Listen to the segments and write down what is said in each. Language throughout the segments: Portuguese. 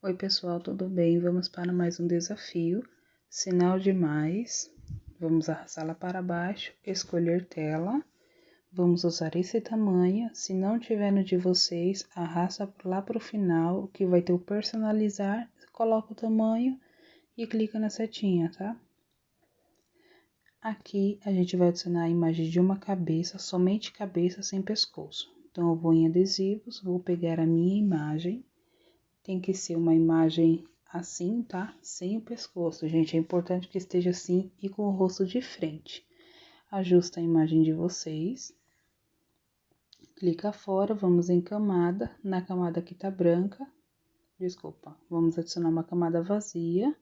Oi pessoal, tudo bem? Vamos para mais um desafio. Sinal de mais. Vamos arrastá-la para baixo, escolher tela. Vamos usar esse tamanho. Se não tiver no de vocês, arrasta lá para o final, que vai ter o personalizar. Coloca o tamanho e clica na setinha, tá? Aqui a gente vai adicionar a imagem de uma cabeça, somente cabeça sem pescoço. Então eu vou em adesivos, vou pegar a minha imagem. Tem que ser uma imagem assim, tá? Sem o pescoço, gente. É importante que esteja assim e com o rosto de frente. Ajusta a imagem de vocês. Clica fora, vamos em camada. Na camada que tá branca, desculpa, vamos adicionar uma camada vazia.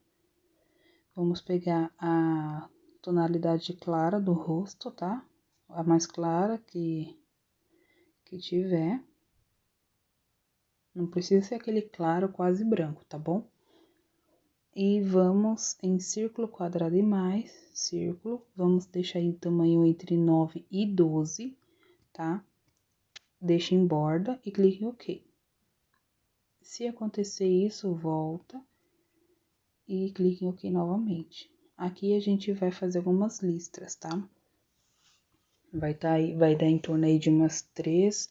Vamos pegar a tonalidade clara do rosto, tá? A mais clara que tiver. Não precisa ser aquele claro quase branco, tá bom? E vamos em círculo, quadrado e mais, círculo, vamos deixar em tamanho entre 9 e 12, tá? Deixa em borda e clique em OK. Se acontecer isso, volta e clique em OK novamente. Aqui a gente vai fazer algumas listras, tá? Vai dar em torno aí de umas 3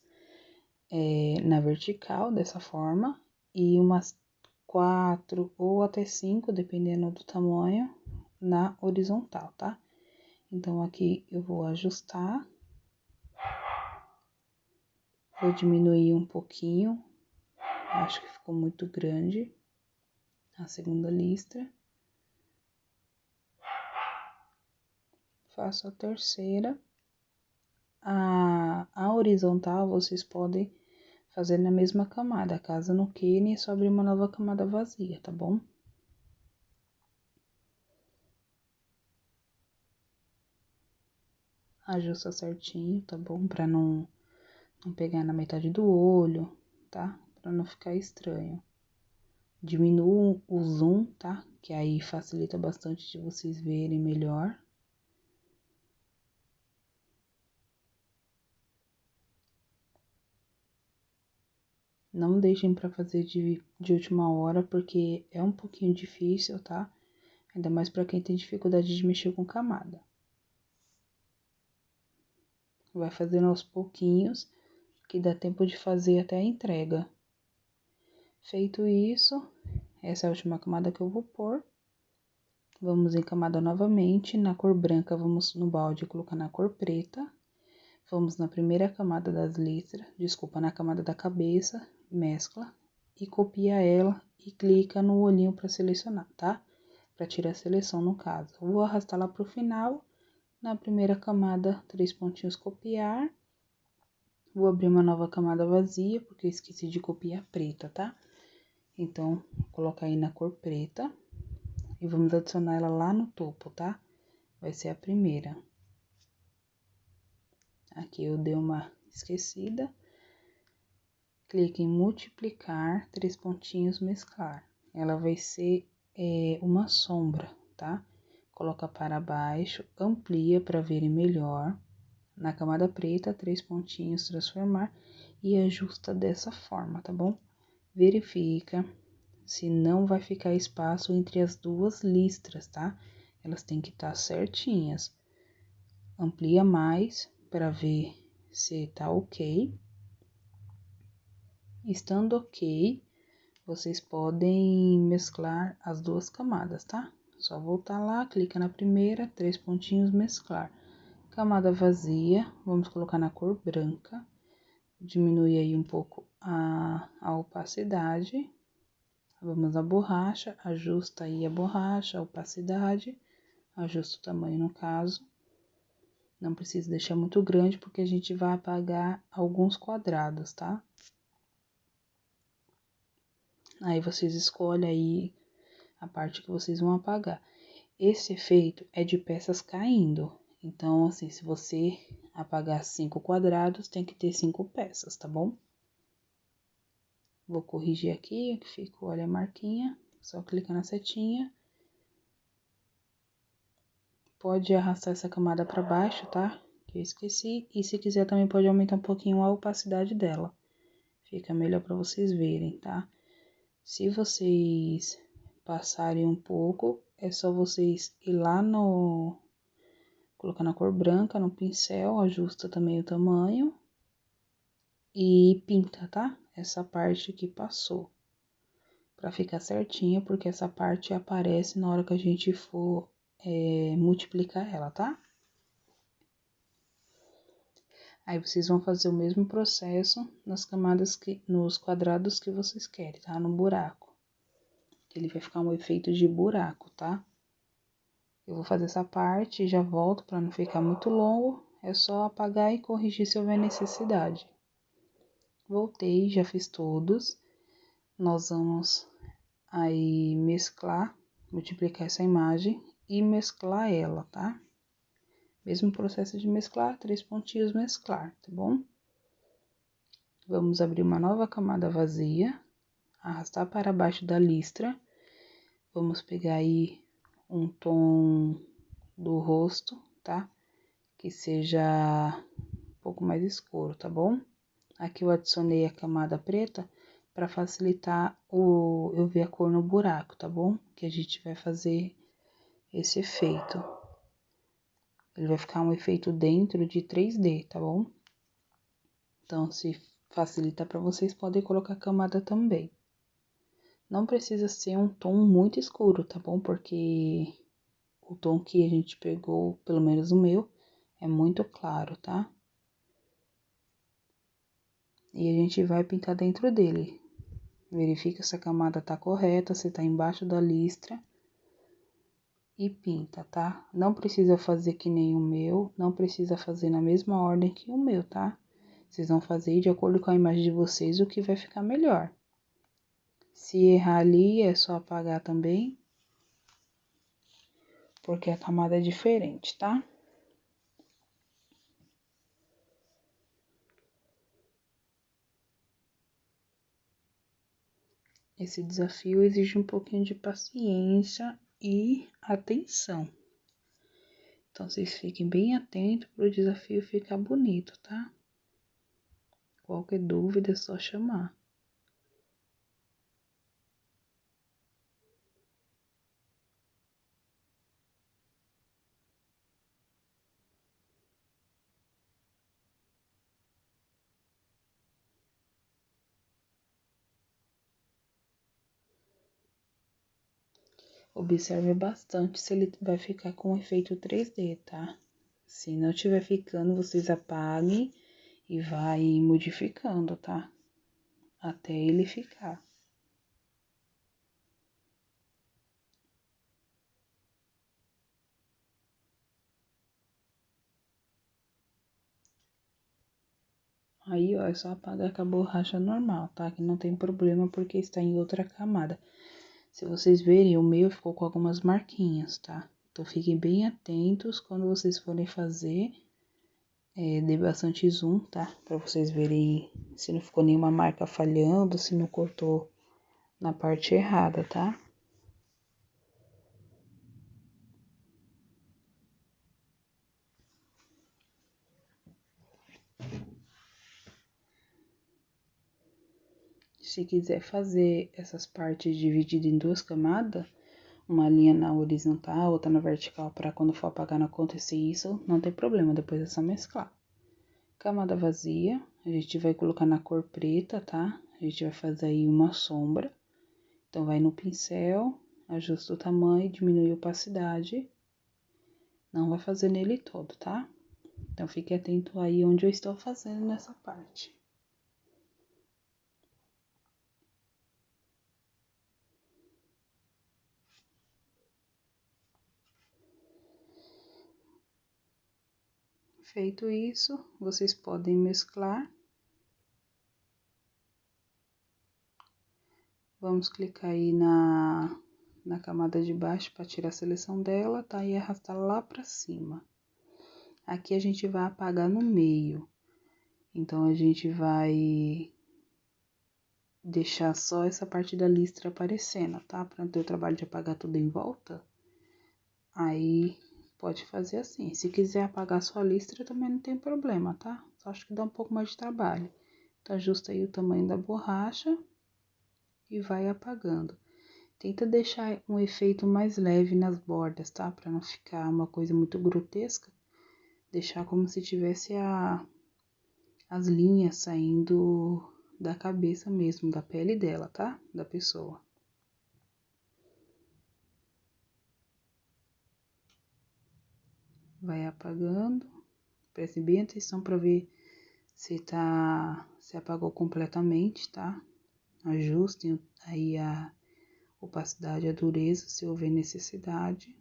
na vertical, dessa forma, e umas 4 ou até 5, dependendo do tamanho, na horizontal, tá? Então, aqui eu vou ajustar. Vou diminuir um pouquinho. Acho que ficou muito grande a segunda listra. Faço a terceira. A horizontal vocês podem fazer na mesma camada. Caso não queiram, é só abrir uma nova camada vazia, tá bom? Ajusta certinho, tá bom? Pra não pegar na metade do olho, tá? Pra não ficar estranho. Diminuo o zoom, tá? Que aí facilita bastante de vocês verem melhor. Não deixem pra fazer de última hora, porque é um pouquinho difícil, tá? Ainda mais pra quem tem dificuldade de mexer com camada. Vai fazendo aos pouquinhos, que dá tempo de fazer até a entrega. Feito isso, essa é a última camada que eu vou pôr. Vamos em camada novamente, na cor branca, vamos no balde colocar na cor preta. Vamos na primeira camada das listras, desculpa, na camada da cabeça, mescla e copia ela e clica no olhinho para selecionar, tá? Para tirar a seleção no caso. Vou arrastar lá pro final, na primeira camada, 3 pontinhos copiar. Vou abrir uma nova camada vazia, porque eu esqueci de copiar preta, tá? Então, vou colocar aí na cor preta e vamos adicionar ela lá no topo, tá? Vai ser a primeira. Aqui eu dei uma esquecida. Clique em multiplicar, 3 pontinhos, mesclar. Ela vai ser uma sombra, tá? Coloca para baixo, amplia para verem melhor. Na camada preta, 3 pontinhos, transformar e ajusta dessa forma, tá bom? Verifica se não vai ficar espaço entre as duas listras, tá? Elas têm que estar certinhas. Amplia mais para ver se tá ok. Estando ok, vocês podem mesclar as duas camadas, tá? Só voltar lá, clica na primeira, 3 pontinhos, mesclar. Camada vazia, vamos colocar na cor branca. Diminui aí um pouco a opacidade. Vamos à borracha, ajusta aí a borracha, a opacidade. Ajusta o tamanho no caso. Não precisa deixar muito grande, porque a gente vai apagar alguns quadrados, tá? Aí, vocês escolhem aí a parte que vocês vão apagar. Esse efeito é de peças caindo. Então, assim, se você apagar 5 quadrados, tem que ter 5 peças, tá bom? Vou corrigir aqui, que ficou, olha a marquinha. Só clicar na setinha. Pode arrastar essa camada pra baixo, tá? Que eu esqueci. E se quiser também pode aumentar um pouquinho a opacidade dela. Fica melhor pra vocês verem, tá? Se vocês passarem um pouco, é só vocês ir lá no... colocar na cor branca no pincel, ajusta também o tamanho e pinta, tá? Essa parte que passou. Pra ficar certinha, porque essa parte aparece na hora que a gente for multiplicar ela, tá? Aí vocês vão fazer o mesmo processo nas camadas nos quadrados que vocês querem, tá? No buraco. Ele vai ficar um efeito de buraco, tá? Eu vou fazer essa parte e já volto para não ficar muito longo. É só apagar e corrigir se houver necessidade. Voltei, já fiz todos. Nós vamos aí mesclar, multiplicar essa imagem e mesclar ela, tá? Mesmo processo de mesclar, 3 pontinhos mesclar, tá bom? Vamos abrir uma nova camada vazia, arrastar para baixo da listra. Vamos pegar aí um tom do rosto, tá? Que seja um pouco mais escuro, tá bom? Aqui eu adicionei a camada preta para facilitar eu ver a cor no buraco, tá bom? Que a gente vai fazer esse efeito. Ele vai ficar um efeito dentro de 3D, tá bom? Então, se facilita para vocês, podem colocar camada também. Não precisa ser um tom muito escuro, tá bom? Porque o tom que a gente pegou, pelo menos o meu, é muito claro, tá? E a gente vai pintar dentro dele. Verifica se a camada tá correta, se tá embaixo da listra. E pinta, tá? Não precisa fazer que nem o meu, não precisa fazer na mesma ordem que o meu, tá? Vocês vão fazer de acordo com a imagem de vocês o que vai ficar melhor. Se errar ali, é só apagar também, porque a camada é diferente, tá? Esse desafio exige um pouquinho de paciência e atenção. Então, vocês fiquem bem atentos para o desafio ficar bonito, tá? Qualquer dúvida é só chamar. Observe bastante se ele vai ficar com efeito 3D, tá? Se não estiver ficando, vocês apaguem e vai modificando, tá? Até ele ficar. Aí, ó, é só apagar com a borracha normal, tá? Que não tem problema porque está em outra camada. Se vocês verem, o meu ficou com algumas marquinhas, tá? Então, fiquem bem atentos quando vocês forem fazer. Dê bastante zoom, tá? Pra vocês verem se não ficou nenhuma marca falhando, se não cortou na parte errada, tá? Se quiser fazer essas partes divididas em 2 camadas, uma linha na horizontal, outra na vertical, para quando for apagar não acontecer isso, não tem problema, depois é só mesclar. Camada vazia, a gente vai colocar na cor preta, tá? A gente vai fazer aí uma sombra. Então, vai no pincel, ajusta o tamanho, diminui a opacidade. Não vai fazer nele todo, tá? Então, fique atento aí onde eu estou fazendo nessa parte. Feito isso, vocês podem mesclar. Vamos clicar aí na camada de baixo para tirar a seleção dela, tá? E arrastar lá pra cima. Aqui a gente vai apagar no meio. Então, a gente vai deixar só essa parte da listra aparecendo, tá? Pra não ter o trabalho de apagar tudo em volta. Aí, pode fazer assim. Se quiser apagar só a listra, também não tem problema, tá? Só acho que dá um pouco mais de trabalho. Então, ajusta aí o tamanho da borracha e vai apagando. Tenta deixar um efeito mais leve nas bordas, tá? Pra não ficar uma coisa muito grotesca. Deixar como se tivesse as linhas saindo da cabeça mesmo, da pele dela, tá? Da pessoa. Vai apagando. Preste bem atenção pra ver se apagou completamente, tá? Ajustem aí a opacidade, a dureza, se houver necessidade.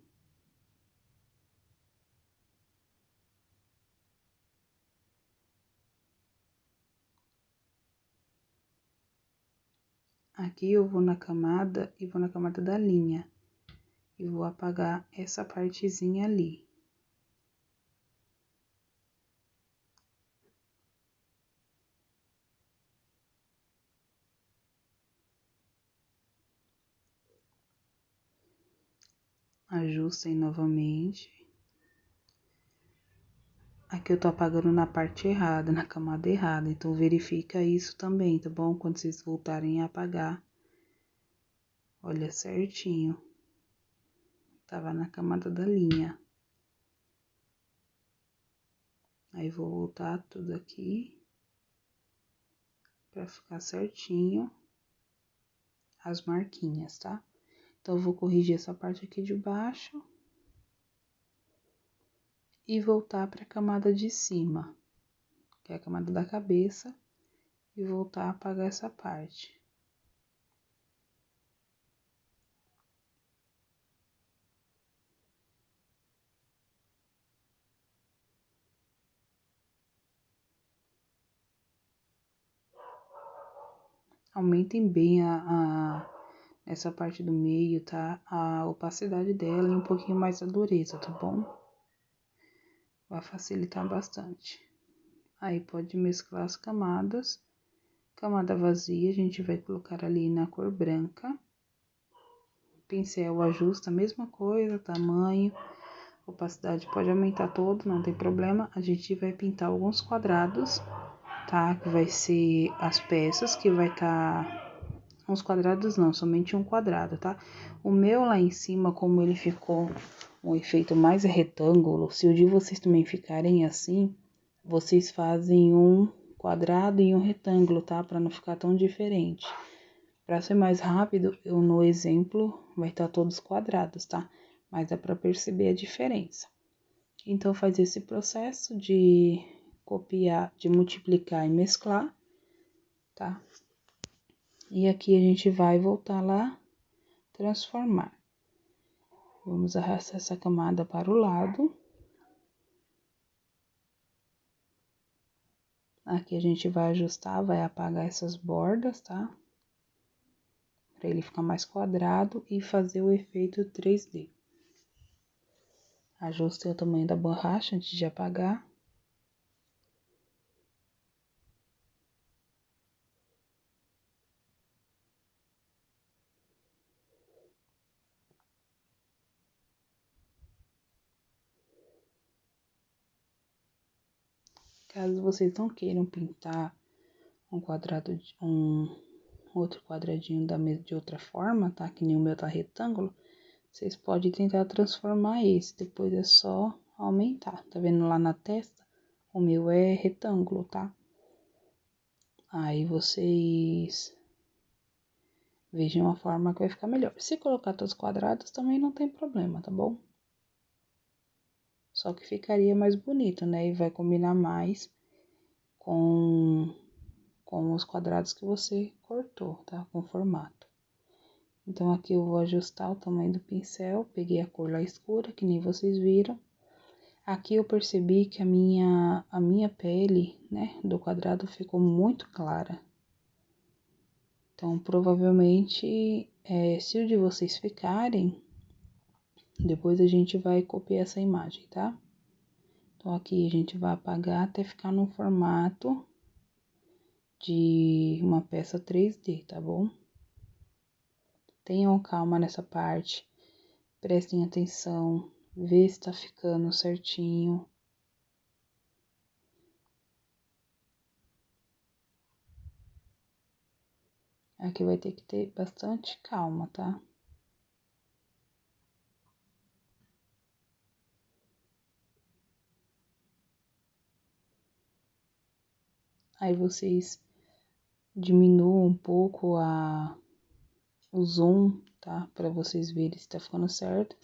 Aqui eu vou na camada e vou na camada da linha. E vou apagar essa partezinha ali. Ajustem novamente. Aqui eu tô apagando na parte errada, na camada errada. Então, verifica isso também, tá bom? Quando vocês voltarem a apagar. Olha certinho. Tava na camada da linha. Aí, vou voltar tudo aqui. Pra ficar certinho. As marquinhas, tá? Então, eu vou corrigir essa parte aqui de baixo. E voltar pra camada de cima. Que é a camada da cabeça. E voltar a apagar essa parte. Aumentem bem essa parte do meio, tá? A opacidade dela e um pouquinho mais a dureza, tá bom? Vai facilitar bastante. Aí, pode mesclar as camadas. Camada vazia, a gente vai colocar ali na cor branca. Pincel ajusta a mesma coisa, tamanho, opacidade pode aumentar todo, não tem problema. A gente vai pintar alguns quadrados, tá? Que vai ser as peças, que vai estar... Uns quadrados não, somente um quadrado, tá? O meu lá em cima, como ele ficou um efeito mais retângulo, se o de vocês também ficarem assim, vocês fazem um quadrado e um retângulo, tá? Pra não ficar tão diferente. Pra ser mais rápido, eu no exemplo vai estar todos quadrados, tá? Mas dá pra perceber a diferença. Então, faz esse processo de copiar, de multiplicar e mesclar, tá? E aqui a gente vai voltar lá, transformar. Vamos arrastar essa camada para o lado. Aqui a gente vai ajustar, vai apagar essas bordas, tá? Para ele ficar mais quadrado e fazer o efeito 3D. Ajustei o tamanho da borracha antes de apagar. Caso vocês não queiram pintar um quadrado, outro quadradinho de outra forma, tá? Que nem o meu tá retângulo, vocês podem tentar transformar esse, depois é só aumentar. Tá vendo lá na testa? O meu é retângulo, tá? Aí vocês vejam a forma que vai ficar melhor. Se colocar todos quadrados também não tem problema, tá bom? Só que ficaria mais bonito, né? E vai combinar mais com os quadrados que você cortou, tá? Com o formato. Então, aqui eu vou ajustar o tamanho do pincel. Peguei a cor lá escura, que nem vocês viram. Aqui eu percebi que a minha pele, né, do quadrado ficou muito clara. Então, provavelmente, se o de vocês ficarem, depois a gente vai copiar essa imagem, tá? Então, aqui a gente vai apagar até ficar no formato de uma peça 3D, tá bom? Tenham calma nessa parte, prestem atenção, vê se tá ficando certinho. Aqui vai ter que ter bastante calma, tá? Aí vocês diminuam um pouco o zoom, tá? Pra vocês verem se tá ficando certo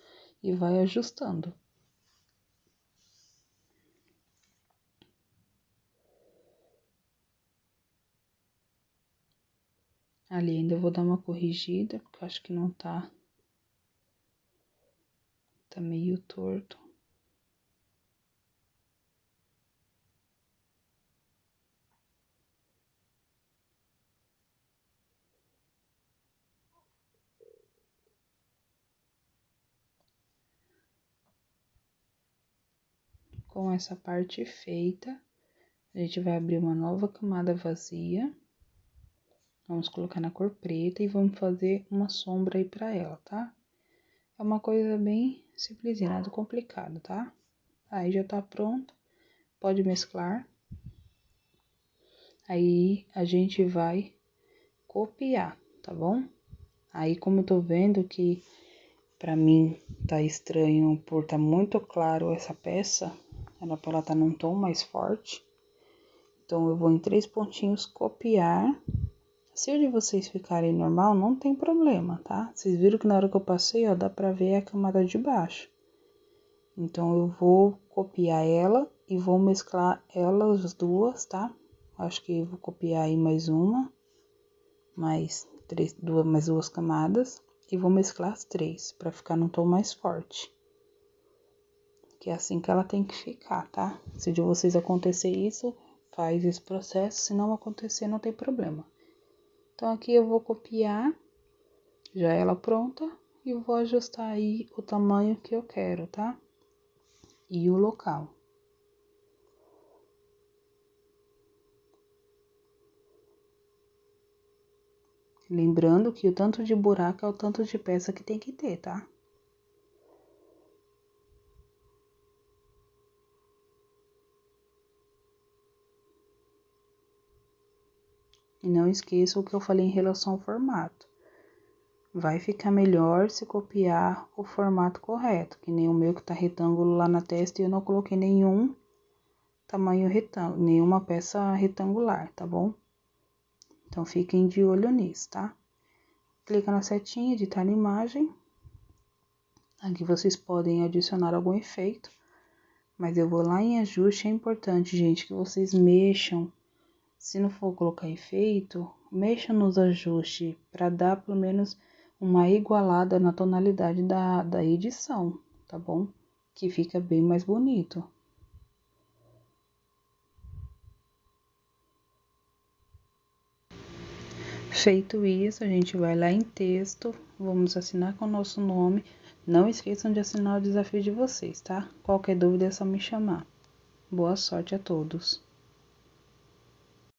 e vai ajustando. Ali ainda eu vou dar uma corrigida, porque eu acho que não tá. Tá meio torto. Com essa parte feita, a gente vai abrir uma nova camada vazia. Vamos colocar na cor preta e vamos fazer uma sombra aí pra ela, tá? É uma coisa bem simplesinha, nada complicado, tá? Aí já tá pronto, pode mesclar. Aí a gente vai copiar, tá bom? Aí como eu tô vendo que pra mim tá estranho por tá muito claro essa peça, ela pra ela tá num tom mais forte. Então eu vou em 3 pontinhos copiar. Se o de vocês ficarem normal, não tem problema, tá? Vocês viram que na hora que eu passei, ó, dá pra ver a camada de baixo. Então, eu vou copiar ela e vou mesclar elas duas, tá? Acho que eu vou copiar aí mais uma, mais duas camadas. E vou mesclar as 3, pra ficar num tom mais forte. Que é assim que ela tem que ficar, tá? Se de vocês acontecer isso, faz esse processo. Se não acontecer, não tem problema. Então, aqui eu vou copiar, já ela pronta, e vou ajustar aí o tamanho que eu quero, tá? E o local. Lembrando que o tanto de buraco é o tanto de peça que tem que ter, tá? E não esqueça o que eu falei em relação ao formato. Vai ficar melhor se copiar o formato correto, que nem o meu que tá retângulo lá na testa e eu não coloquei nenhum tamanho retângulo, nenhuma peça retangular, tá bom? Então, fiquem de olho nisso, tá? Clica na setinha, editar a imagem. Aqui vocês podem adicionar algum efeito, mas eu vou lá em ajuste. É importante, gente, que vocês mexam. Se não for colocar efeito, mexa nos ajustes para dar pelo menos uma igualada na tonalidade da edição, tá bom? Que fica bem mais bonito. Feito isso, a gente vai lá em texto, vamos assinar com o nosso nome. Não esqueçam de assinar o desafio de vocês, tá? Qualquer dúvida é só me chamar. Boa sorte a todos!